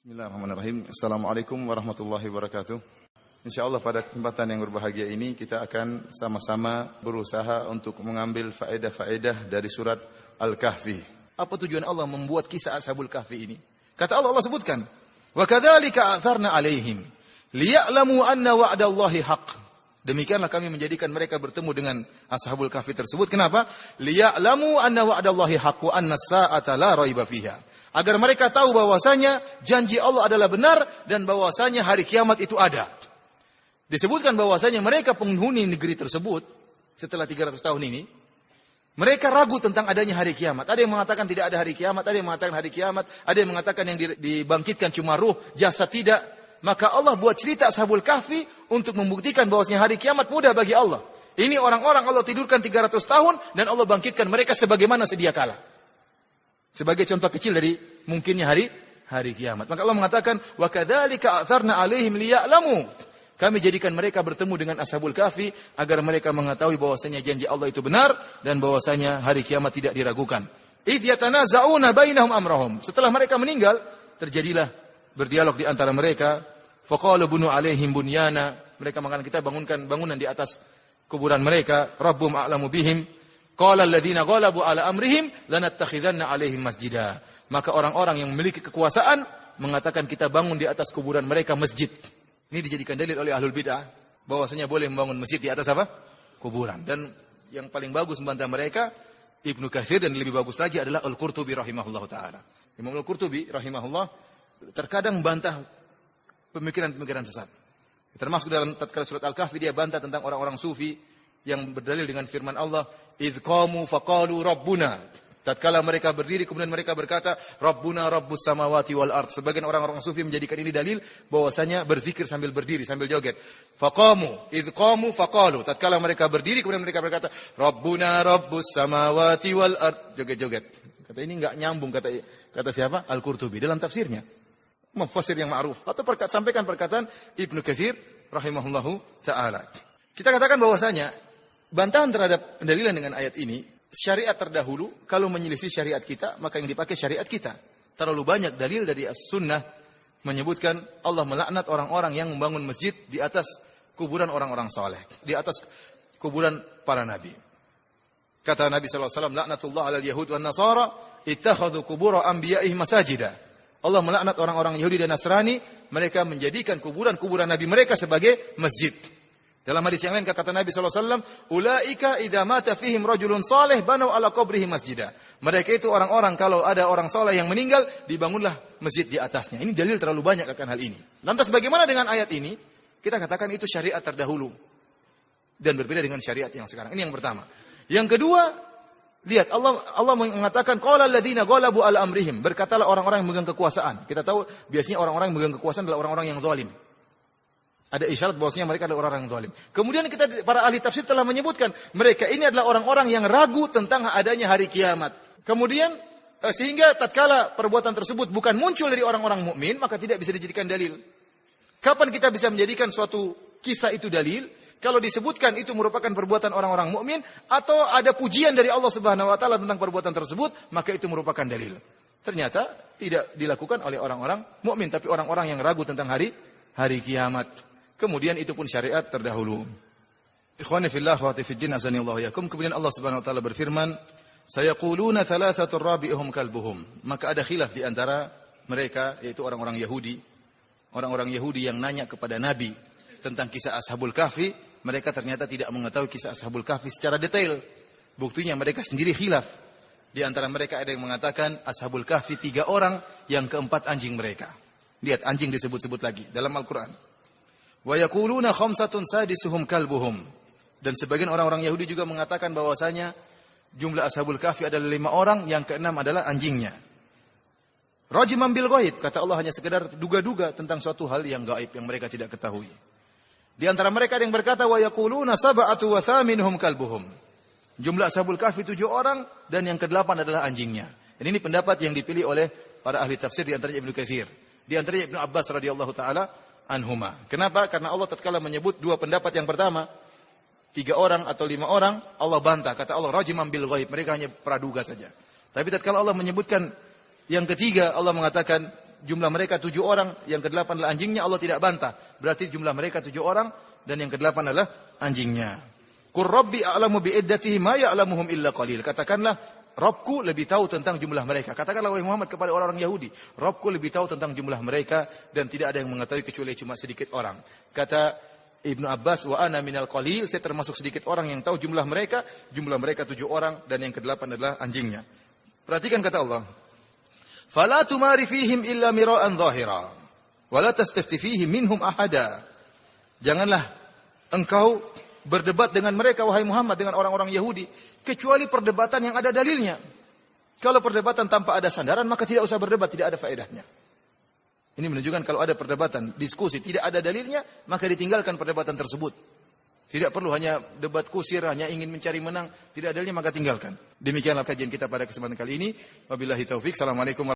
Bismillahirrahmanirrahim. Assalamualaikum warahmatullahi wabarakatuh. InsyaAllah pada kesempatan yang berbahagia ini kita akan sama-sama berusaha untuk mengambil faedah-faedah dari surat Al-Kahfi. Apa tujuan Allah membuat kisah Ashabul Kahfi ini? Kata Allah, Allah sebutkan, "Wa kadzalika a'tharna 'alaihim liya'lamu anna wa'dallahi haqq." Demikianlah kami menjadikan mereka bertemu dengan Ashabul Kahfi tersebut. Kenapa? Liya'lamu anna wa'dallahi haqq wa anna as-sa'ata la raiba fiha. Agar mereka tahu bahwasanya janji Allah adalah benar dan bahwasanya hari kiamat itu ada. Disebutkan bahwasanya mereka penghuni negeri tersebut setelah 300 tahun ini, mereka ragu tentang adanya hari kiamat. Ada yang mengatakan tidak ada hari kiamat, ada yang mengatakan hari kiamat, ada yang mengatakan yang dibangkitkan cuma ruh, jasad tidak. Maka Allah buat cerita Ashabul Kahfi untuk membuktikan bahwasanya hari kiamat mudah bagi Allah. Ini orang-orang Allah tidurkan 300 tahun dan Allah bangkitkan mereka sebagaimana sedia kala. Sebagai contoh kecil dari mungkinnya hari kiamat. Maka Allah mengatakan, "Wa kadzalika a'tharna 'alaihim liya'lamu." Kami jadikan mereka bertemu dengan Ashabul Kahfi agar mereka mengetahui bahwasanya janji Allah itu benar dan bahwasanya hari kiamat tidak diragukan. Idh yatanaza'una bainahum amrahum. Setelah mereka meninggal, terjadilah berdialog di antara mereka. Faqalu bunu 'alaihim bunyana. Mereka mengatakan, kita bangunkan bangunan di atas kuburan mereka. Rabbum a'lamu bihim. Qala alladziina ghalabu 'ala amrihim lanattakhidanna 'alaihim masjida. Maka orang-orang yang memiliki kekuasaan mengatakan kita bangun di atas kuburan mereka masjid. Ini dijadikan dalil oleh ahlul bid'ah bahwasanya boleh membangun masjid di atas apa? Kuburan. Dan yang paling bagus membantah mereka Ibnu Katsir, dan lebih bagus lagi adalah Al-Qurtubi rahimahullahu taala. Imam Al-Qurtubi rahimahullah terkadang membantah pemikiran-pemikiran sesat. Termasuk dalam tatkala surat Al-Kahfi dia bantah tentang orang-orang sufi yang berdalil dengan firman Allah, "Idz qamu faqalu rabbuna." Tatkala mereka berdiri kemudian mereka berkata, "Rabbuna rabbus samawati wal ard." Sebagian orang-orang sufi menjadikan ini dalil bahwasanya berzikir sambil berdiri, sambil joget. Faqamu, idz qamu faqalu. Tatkala mereka berdiri kemudian mereka berkata, "Rabbuna rabbus samawati wal ard." Joget-joget. Kata ini enggak nyambung, kata siapa? Al-Qurtubi dalam tafsirnya. Mufassir yang ma'ruf. Atau sampaikan perkataan Ibnu Katsir rahimahullahu taala. Kita katakan bahwasanya bantahan terhadap pendalilan dengan ayat ini, syariat terdahulu kalau menyelisih syariat kita, maka yang dipakai syariat kita. Terlalu banyak dalil dari as-sunnah menyebutkan Allah melaknat orang-orang yang membangun masjid di atas kuburan orang-orang saleh, di atas kuburan para nabi. Kata Nabi sallallahu alaihi wasallam, "Laknatullah 'alal yahud wan nasara ittakhadhu qubur anbiya'ihim masajida." Allah melaknat orang-orang Yahudi dan Nasrani, mereka menjadikan kuburan-kuburan nabi mereka sebagai masjid. Dalam hadis yang lain kata Nabi sallallahu alaihi wasallam, "Ulaika idza mata fihim rajulun salih banaw ala qabrihi masjidah." Mereka itu orang-orang kalau ada orang saleh yang meninggal, dibangunlah masjid di atasnya. Ini dalil terlalu banyak akan hal ini. Lantas bagaimana dengan ayat ini? Kita katakan itu syariat terdahulu dan berbeda dengan syariat yang sekarang. Ini yang pertama. Yang kedua, lihat Allah mengatakan qala alladziina ghalabu ala amrihim. Berkatalah orang-orang yang memegang kekuasaan. Kita tahu biasanya orang-orang yang memegang kekuasaan adalah orang-orang yang zalim. Ada isyarat bahwasanya mereka adalah orang-orang yang zalim. Kemudian para ahli tafsir telah menyebutkan mereka ini adalah orang-orang yang ragu tentang adanya hari kiamat. Kemudian sehingga tatkala perbuatan tersebut bukan muncul dari orang-orang mukmin, maka tidak bisa dijadikan dalil. Kapan kita bisa menjadikan suatu kisah itu dalil? Kalau disebutkan itu merupakan perbuatan orang-orang mukmin atau ada pujian dari Allah Subhanahu wa taala tentang perbuatan tersebut, maka itu merupakan dalil. Ternyata tidak dilakukan oleh orang-orang mukmin, tapi orang-orang yang ragu tentang hari kiamat. Kemudian itu pun syariat terdahulu. Ikhwani fillah wa tifidin azanillahu yakum. Kemudian Allah Subhanahu wa taala berfirman, "Sayaquluna thalathatun rabi'uhum kalbuhum." Maka ada khilaf di antara mereka, yaitu orang-orang Yahudi. Orang-orang Yahudi yang nanya kepada Nabi tentang kisah Ashabul Kahfi, mereka ternyata tidak mengetahui kisah Ashabul Kahfi secara detail. Buktinya mereka sendiri khilaf. Di antara mereka ada yang mengatakan Ashabul Kahfi 3 orang, yang keempat anjing mereka. Lihat, anjing disebut-sebut lagi dalam Al-Qur'an. Wa yaquluna khamsatun sadisuhum kalbuhum. Dan sebagian orang-orang Yahudi juga mengatakan bahwasanya jumlah Ashabul Kahfi adalah 5 orang, yang keenam adalah anjingnya. Rajiman bil ghaib, kata Allah hanya sekedar duga-duga tentang suatu hal yang gaib yang mereka tidak ketahui. Di antara mereka ada yang berkata wa yaquluna sab'atu wa thaminuhum kalbuhum. Jumlah Ashabul Kahfi 7 orang dan yang ke-8 adalah anjingnya. Dan ini pendapat yang dipilih oleh para ahli tafsir, di antaranya Ibnu Katsir, di antaranya Ibnu Abbas radhiyallahu taala anhuma. Kenapa? Karena Allah tatkala menyebut 2 pendapat yang pertama, 3 orang atau 5 orang, Allah bantah. Kata Allah, rajiman bil ghaib, mereka hanya praduga saja. Tapi tatkala Allah menyebutkan yang ketiga, Allah mengatakan jumlah mereka 7 orang, yang ke-8 adalah anjingnya, Allah tidak bantah. Berarti jumlah mereka 7 orang dan yang ke-8 adalah anjingnya. Qur rabbi a'lamu bi'iddatihi ma ya'lamuhum illa qalil. Katakanlah, Rabbku lebih tahu tentang jumlah mereka. Katakanlah wahai Muhammad kepada orang-orang Yahudi, Rabbku lebih tahu tentang jumlah mereka dan tidak ada yang mengetahui kecuali cuma sedikit orang. Kata Ibnu Abbas, wa ana minal qalil, saya termasuk sedikit orang yang tahu jumlah mereka 7 orang dan yang ke-8 adalah anjingnya. Perhatikan kata Allah, fala tumari fihim illa mira'an zahira wa la tastafti fihim minhum ahada. Janganlah engkau berdebat dengan mereka wahai Muhammad, dengan orang-orang Yahudi, kecuali perdebatan yang ada dalilnya. Kalau perdebatan tanpa ada sandaran, maka tidak usah berdebat, tidak ada faedahnya. Ini menunjukkan kalau ada perdebatan, diskusi, tidak ada dalilnya, maka ditinggalkan perdebatan tersebut. Tidak perlu hanya debat kusir, hanya ingin mencari menang, tidak ada dalilnya maka tinggalkan. Demikianlah kajian kita pada kesempatan kali ini. Wabillahi taufik. Assalamualaikum.